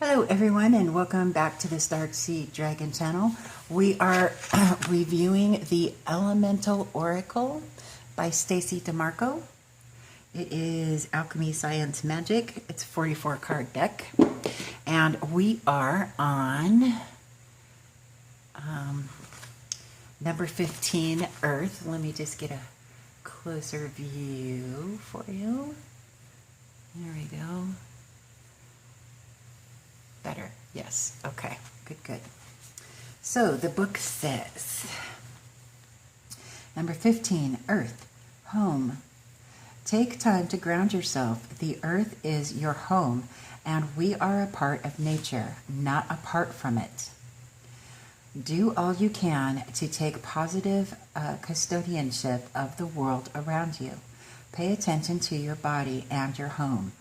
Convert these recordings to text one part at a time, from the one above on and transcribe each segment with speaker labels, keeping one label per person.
Speaker 1: Hello everyone and welcome back to the Starseed Dragon channel. We are reviewing the Elemental Oracle by Stacey DeMarco. It is Alchemy, Science, Magic. It's a 44 card deck. And we are on number 15, Earth. Let me just get a closer view for you. There we go. Better. Yes. Okay. Good. So the book says, number 15, Earth, home. Take time to ground yourself. The earth is your home, and we are a part of nature, not apart from it. Do all you can to take positive custodianship of the world around you. Pay attention to your body and your home.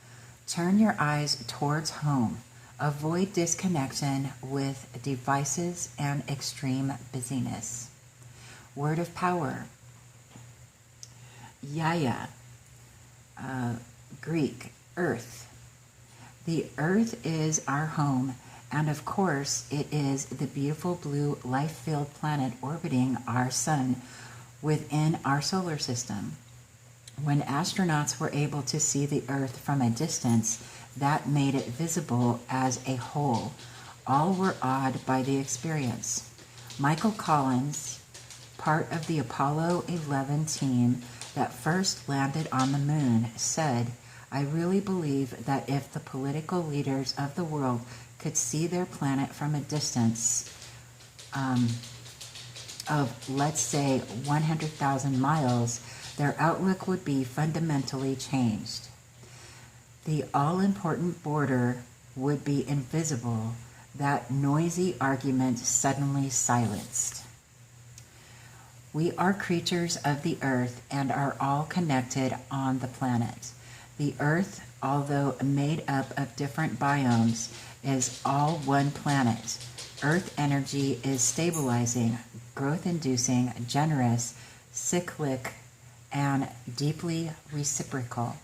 Speaker 1: Turn your eyes towards home. Avoid disconnection with devices and extreme busyness. Word of power. Yaya. Greek. Earth. The earth is our home, and of course it is the beautiful blue life-filled planet orbiting our sun within our solar system. When astronauts were able to see the earth from a distance, that made it visible as a whole. All were awed by the experience. Michael Collins, part of the Apollo 11 team that first landed on the moon, said, "I really believe that if the political leaders of the world could see their planet from a distance of, let's say, 100,000 miles, their outlook would be fundamentally changed. The all-important border would be invisible, that noisy argument suddenly silenced." We are creatures of the earth and are all connected on the planet. The earth, although made up of different biomes, is all one planet. Earth energy is stabilizing, growth-inducing, generous, cyclic, and deeply reciprocal.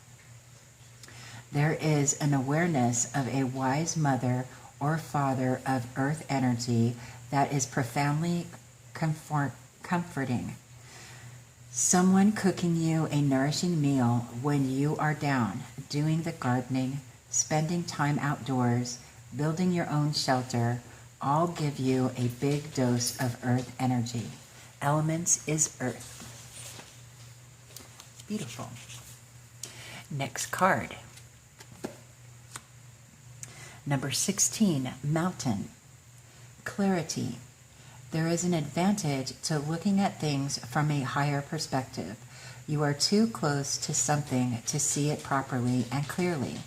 Speaker 1: There is an awareness of a wise mother or father of earth energy that is profoundly comforting. Someone cooking you a nourishing meal when you are down, doing the gardening, spending time outdoors, building your own shelter, all give you a big dose of earth energy. Elements is earth. Beautiful. Next card. Number 16, Mountain. Clarity. There is an advantage to looking at things from a higher perspective. You are too close to something to see it properly and clearly.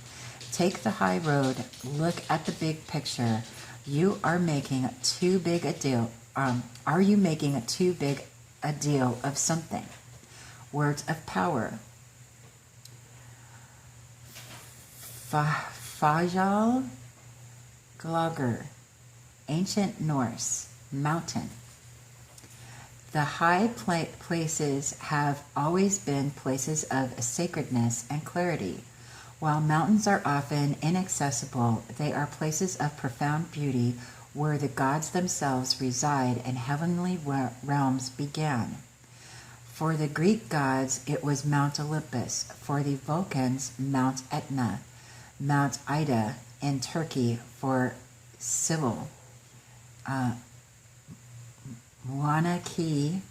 Speaker 1: Take the high road, look at the big picture. You are making too big a deal. Are you making too big a deal of something? Words of power. Fajal Glager, Ancient Norse, mountain. The high places have always been places of sacredness and clarity. While mountains are often inaccessible, they are places of profound beauty where the gods themselves reside and heavenly realms began. For the Greek gods, it was Mount Olympus. For the Vulcans, Mount Etna. Mount Ida in Turkey for Civil. Mauna Kea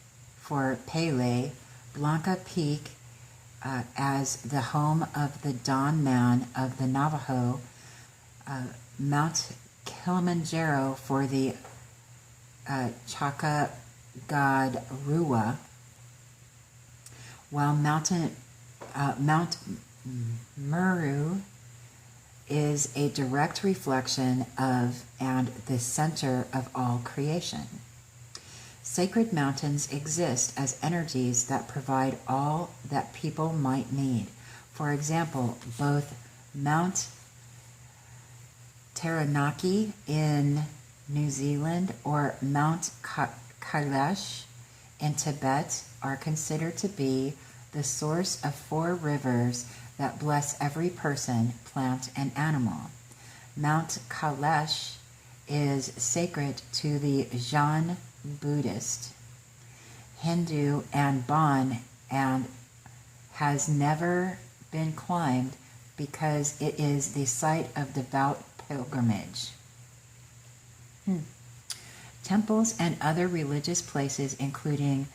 Speaker 1: for Pele. Blanca Peak as the home of the Dawn Man of the Navajo. Mount Kilimanjaro for the Chaka god Rua. While Mount Meru is a direct reflection of and the center of all creation. Sacred mountains exist as energies that provide all that people might need. For example, both Mount Taranaki in New Zealand or Mount Kailash in Tibet are considered to be the source of 4 rivers that bless every person, plant, and animal. Mount Kailash is sacred to the Jain Buddhist, Hindu, and Bon, and has never been climbed because it is the site of devout pilgrimage. Temples and other religious places, including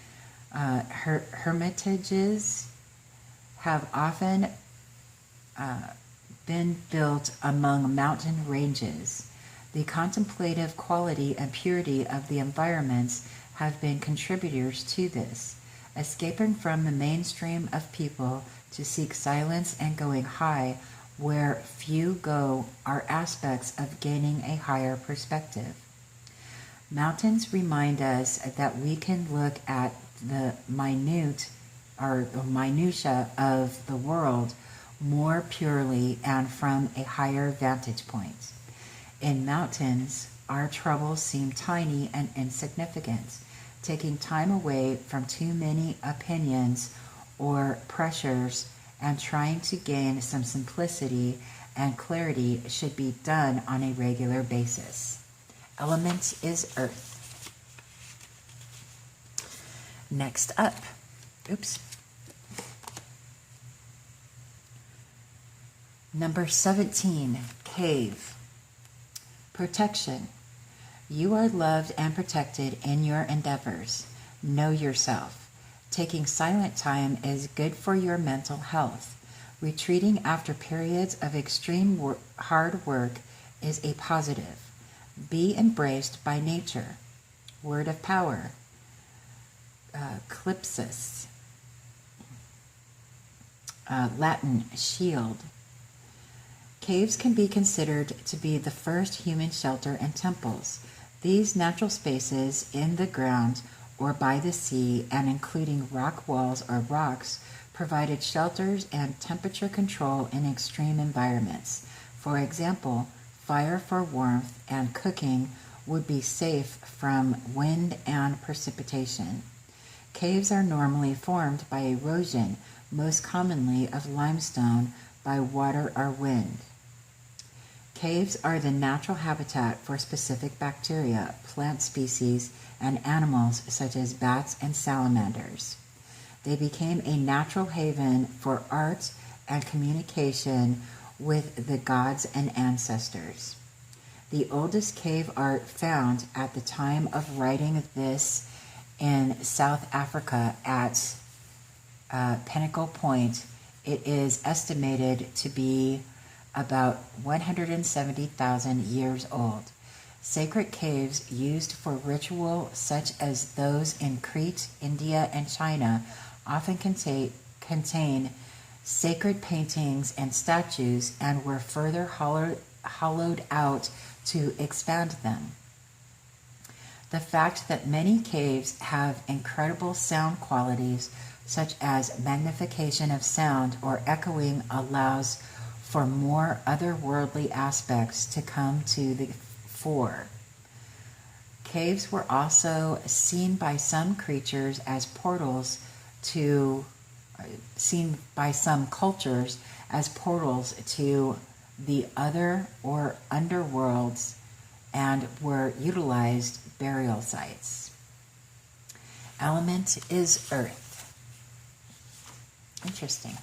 Speaker 1: hermitages, have often been built among mountain ranges. The contemplative quality and purity of the environments have been contributors to this. Escaping from the mainstream of people to seek silence and going high where few go are aspects of gaining a higher perspective. Mountains remind us that we can look at the minutia of the world more purely and from a higher vantage point. In mountains, our troubles seem tiny and insignificant. Taking time away from too many opinions or pressures and trying to gain some simplicity and clarity should be done on a regular basis. Element is earth. Next up, Number 17, cave. Protection. You are loved and protected in your endeavors. Know yourself. Taking silent time is good for your mental health. Retreating after periods of extreme hard work is a positive. Be embraced by nature. Word of power. Clipsis. Latin, shield. Caves can be considered to be the first human shelter and temples. These natural spaces in the ground or by the sea, and including rock walls or rocks, provided shelters and temperature control in extreme environments. For example, fire for warmth and cooking would be safe from wind and precipitation. Caves are normally formed by erosion, most commonly of limestone, by water or wind. Caves are the natural habitat for specific bacteria, plant species, and animals such as bats and salamanders. They became a natural haven for art and communication with the gods and ancestors. The oldest cave art found at the time of writing this in South Africa at Pinnacle Point, it is estimated to be about 170,000 years old. Sacred caves used for ritual, such as those in Crete, India, and China, often contain sacred paintings and statues and were further hollowed out to expand them. The fact that many caves have incredible sound qualities, such as magnification of sound or echoing, allows for more otherworldly aspects to come to the fore. Caves were also seen by some creatures as portals seen by some cultures as portals to the other or underworlds, and were utilized burial sites. Element is earth. Interesting.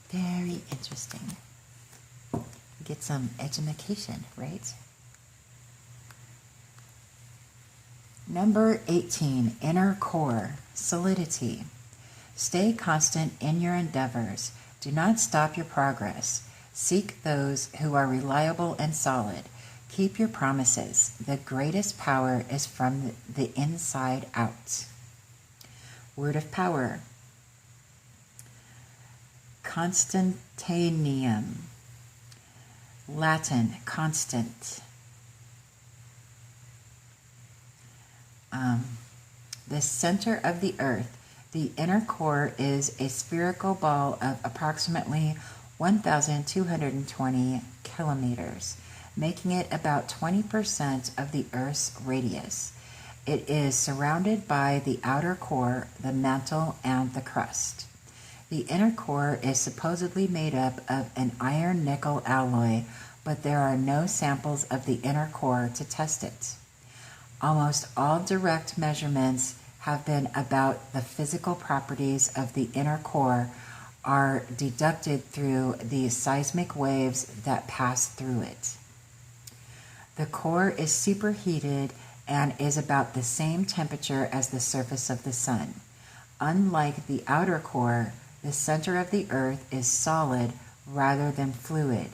Speaker 1: Very interesting. Get some education, right? Number 18, inner core, solidity. Stay constant in your endeavors. Do not stop your progress. Seek those who are reliable and solid. Keep your promises. The greatest power is from the inside out. Word of power. Constantium. Latin, constant. The center of the earth, the inner core, is a spherical ball of approximately 1,220 kilometers, making it about 20% of the Earth's radius. It is surrounded by the outer core, the mantle, and the crust. The inner core is supposedly made up of an iron-nickel alloy, but there are no samples of the inner core to test it. Almost all direct measurements have been about the physical properties of the inner core are deducted through the seismic waves that pass through it. The core is superheated and is about the same temperature as the surface of the sun. Unlike the outer core, the center of the Earth is solid rather than fluid.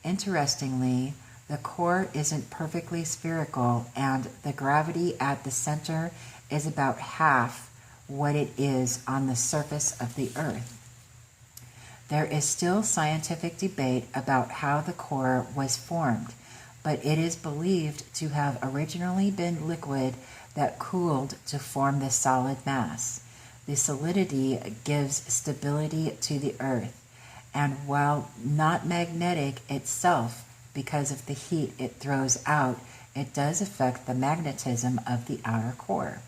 Speaker 1: Interestingly, the core isn't perfectly spherical, and the gravity at the center is about half what it is on the surface of the Earth. There is still scientific debate about how the core was formed, but it is believed to have originally been liquid that cooled to form the solid mass. The solidity gives stability to the Earth, and while not magnetic itself because of the heat it throws out, it does affect the magnetism of the outer core.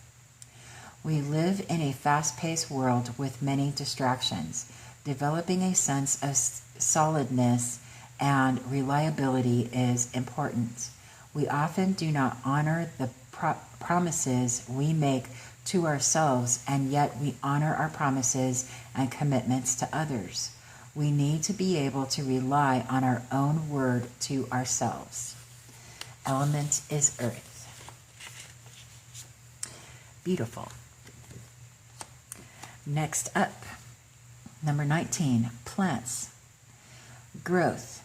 Speaker 1: We live in a fast-paced world with many distractions. Developing a sense of solidness and reliability is important. We often do not honor the promises we make to ourselves, and yet we honor our promises and commitments to others. We need to be able to rely on our own word to ourselves. Element is earth. Beautiful. Next up, number 19, plants. Growth.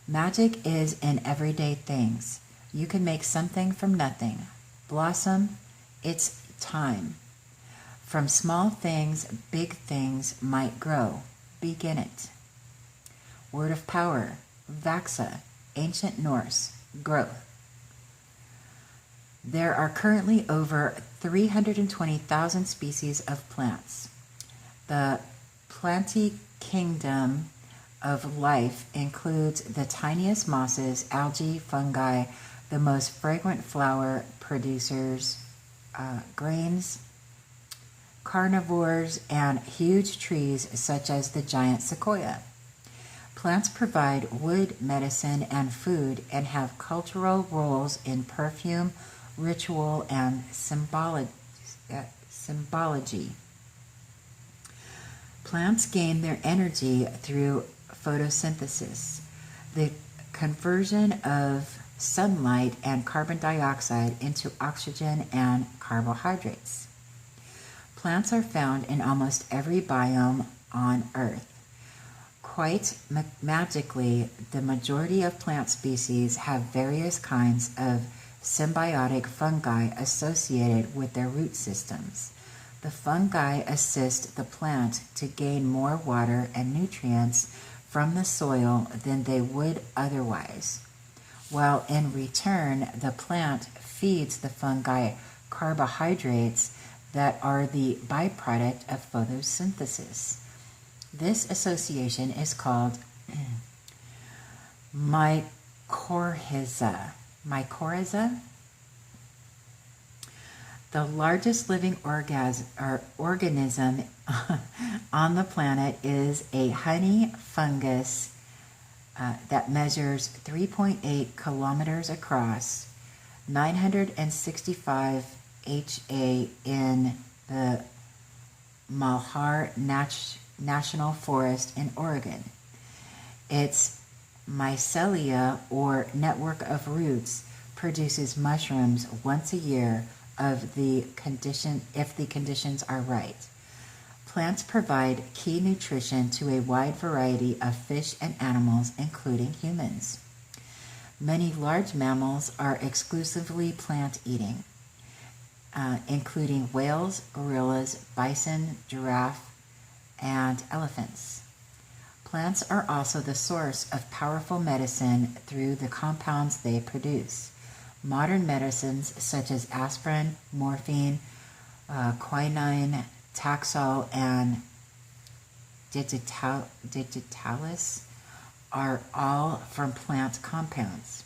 Speaker 1: Magic is in everyday things. You can make something from nothing. Blossom, it's time. From small things, big things might grow. Begin it. Word of power. Vaxa, ancient Norse, growth. There are currently over 320,000 species of plants. The planty kingdom of life includes the tiniest mosses, algae, fungi, the most fragrant flower producers, grains, carnivores, and huge trees such as the giant sequoia. Plants provide wood, medicine, and food, and have cultural roles in perfume, ritual, and symbology. Plants gain their energy through photosynthesis, the conversion of sunlight and carbon dioxide into oxygen and carbohydrates. Plants are found in almost every biome on Earth. Quite magically, the majority of plant species have various kinds of symbiotic fungi associated with their root systems. The fungi assist the plant to gain more water and nutrients from the soil than they would otherwise, while in return, the plant feeds the fungi carbohydrates that are the byproduct of photosynthesis. This association is called Mycorrhizae. Mycorrhizae? The largest living organism on the planet is a honey fungus that measures 3.8 kilometers across, 965 ha in the Malheur National Forest in Oregon. Its mycelia, or network of roots, produces mushrooms once a year if the conditions are right. Plants provide key nutrition to a wide variety of fish and animals, including humans. Many large mammals are exclusively plant-eating, including whales, gorillas, bison, giraffe, and elephants. Plants are also the source of powerful medicine through the compounds they produce. Modern medicines such as aspirin, morphine, quinine, Taxol, and digitalis are all from plant compounds.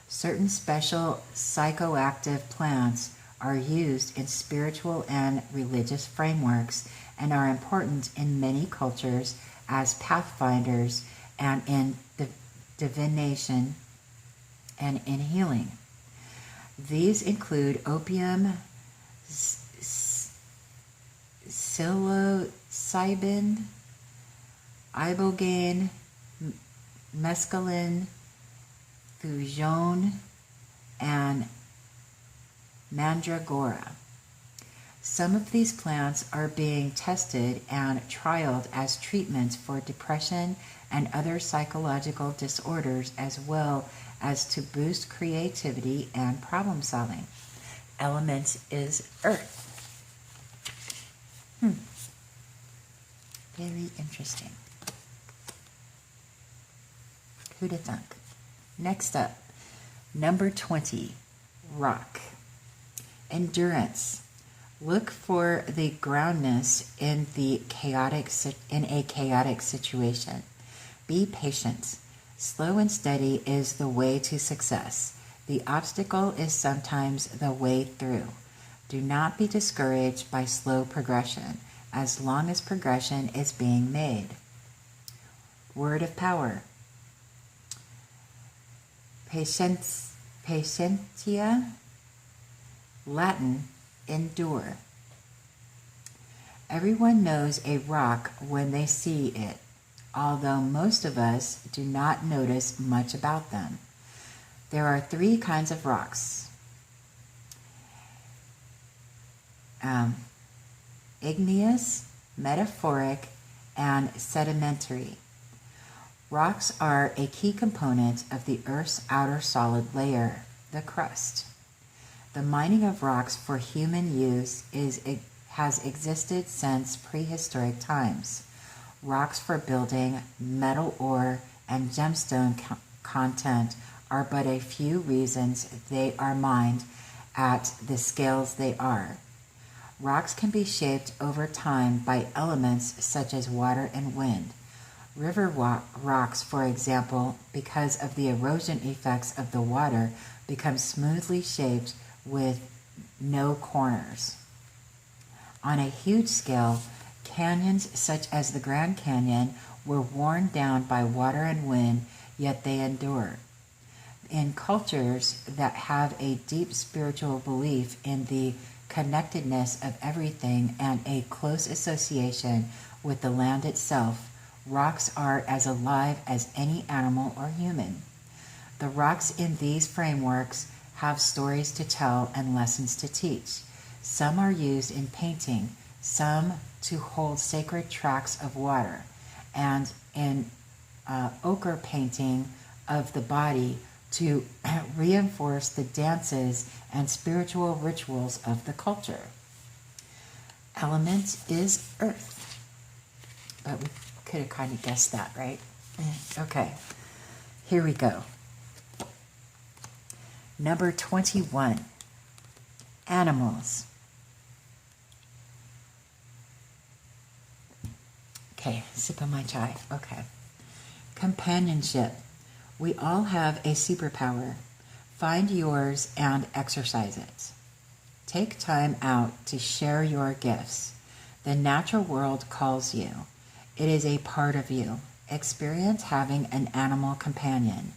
Speaker 1: Certain special psychoactive plants are used in spiritual and religious frameworks and are important in many cultures as pathfinders and in divination and in healing. These include opium, psilocybin, ibogaine, mescaline, thujone, and mandragora. Some of these plants are being tested and trialed as treatments for depression and other psychological disorders, as well as to boost creativity and problem solving. Element is earth. Very interesting. Who'da thunk? Next up, number 20, rock. Endurance. Look for the groundness in a chaotic situation. Be patient. Slow and steady is the way to success. The obstacle is sometimes the way through. Do not be discouraged by slow progression, as long as progression is being made. Word of power. Patientia, Latin, endure. Everyone knows a rock when they see it, although most of us do not notice much about them. There are 3 kinds of rocks. Igneous, metamorphic, and sedimentary. Rocks are a key component of the Earth's outer solid layer, the crust. The mining of rocks for human use has existed since prehistoric times. Rocks for building, metal ore, and gemstone content are but a few reasons they are mined at the scales they are. Rocks can be shaped over time by elements such as water and wind. River rocks, for example, because of the erosion effects of the water, become smoothly shaped with no corners. On a huge scale, canyons such as the Grand Canyon were worn down by water and wind, yet they endure. In cultures that have a deep spiritual belief in the connectedness of everything and a close association with the land itself, rocks are as alive as any animal or human. The rocks in these frameworks have stories to tell and lessons to teach. Some are used in painting, some to hold sacred tracts of water, and in ochre painting of the body to reinforce the dances and spiritual rituals of the culture. Element is earth. But we could have kind of guessed that, right? Okay, here we go. Number 21, animals. Okay, sip of my chai. Okay. Companionship. We all have a superpower. Find yours and exercise it. Take time out to share your gifts. The natural world calls you. It is a part of you. Experience having an animal companion.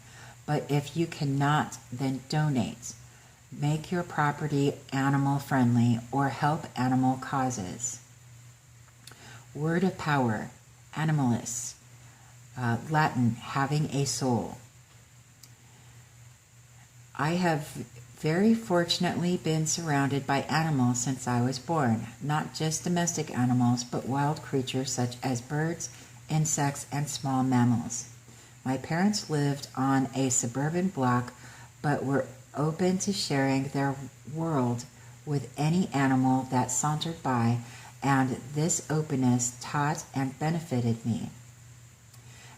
Speaker 1: But if you cannot, then donate. Make your property animal friendly or help animal causes. Word of power. Animalis. Latin, having a soul. I have very fortunately been surrounded by animals since I was born, not just domestic animals, but wild creatures such as birds, insects, and small mammals. My parents lived on a suburban block, but were open to sharing their world with any animal that sauntered by, and this openness taught and benefited me.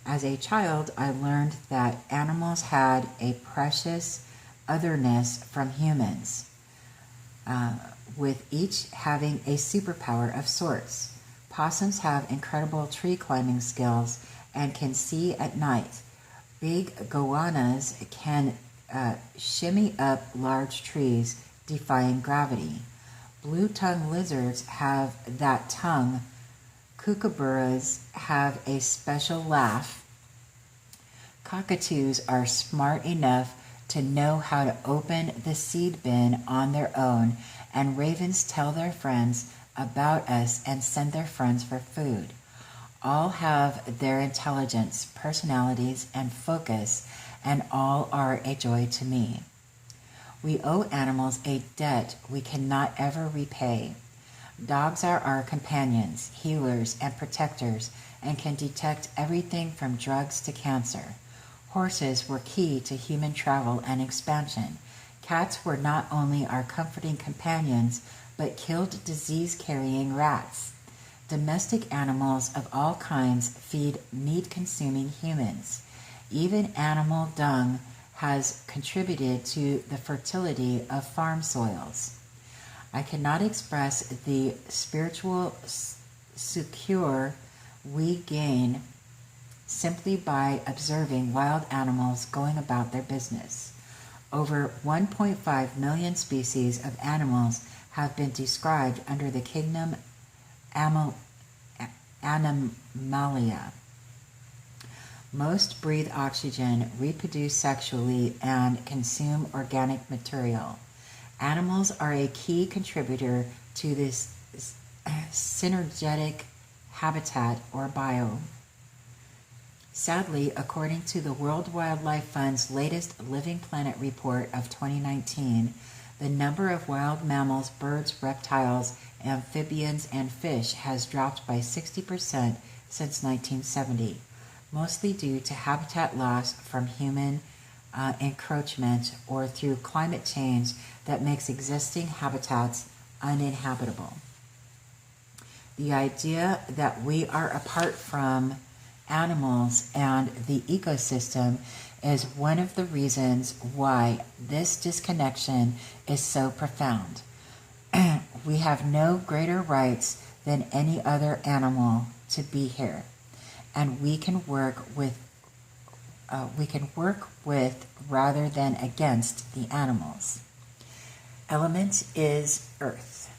Speaker 1: As a child, I learned that animals had a precious otherness from humans, with each having a superpower of sorts. Possums have incredible tree climbing skills and can see at night. Big goannas can shimmy up large trees, defying gravity. Blue-tongued lizards have that tongue Kookaburras have a special laugh. Cockatoos are smart enough to know how to open the seed bin on their own, and ravens tell their friends about us and send their friends for food. All have their intelligence, personalities, and focus, and all are a joy to me. We owe animals a debt we cannot ever repay. Dogs are our companions, healers, and protectors, and can detect everything from drugs to cancer. Horses were key to human travel and expansion. Cats were not only our comforting companions, but killed disease-carrying rats. Domestic animals of all kinds feed meat-consuming humans. Even animal dung has contributed to the fertility of farm soils. I cannot express the spiritual succor we gain simply by observing wild animals going about their business. Over 1.5 million species of animals have been described under the kingdom Animalia. Most breathe oxygen, reproduce sexually, and consume organic material. Animals are a key contributor to this synergetic habitat or biome. Sadly, according to the World Wildlife Fund's latest Living Planet report of 2019, the number of wild mammals, birds, reptiles, amphibians, and fish has dropped by 60% since 1970, mostly due to habitat loss from human encroachment or through climate change that makes existing habitats uninhabitable. The idea that we are apart from animals and the ecosystem is one of the reasons why this disconnection is so profound. We have no greater rights than any other animal to be here, and we can work with rather than against the animals. Element is earth.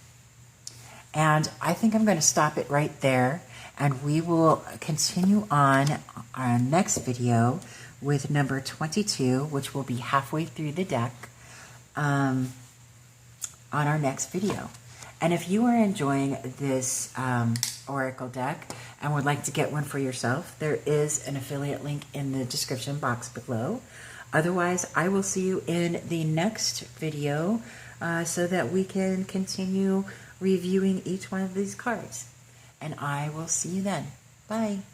Speaker 1: And I think I'm going to stop it right there, and we will continue on our next video with number 22, which will be halfway through the deck on our next video. And if you are enjoying this oracle deck and would like to get one for yourself, there is an affiliate link in the description box below. Otherwise, I will see you in the next video so that we can continue reviewing each one of these cards. And I will see you then. Bye.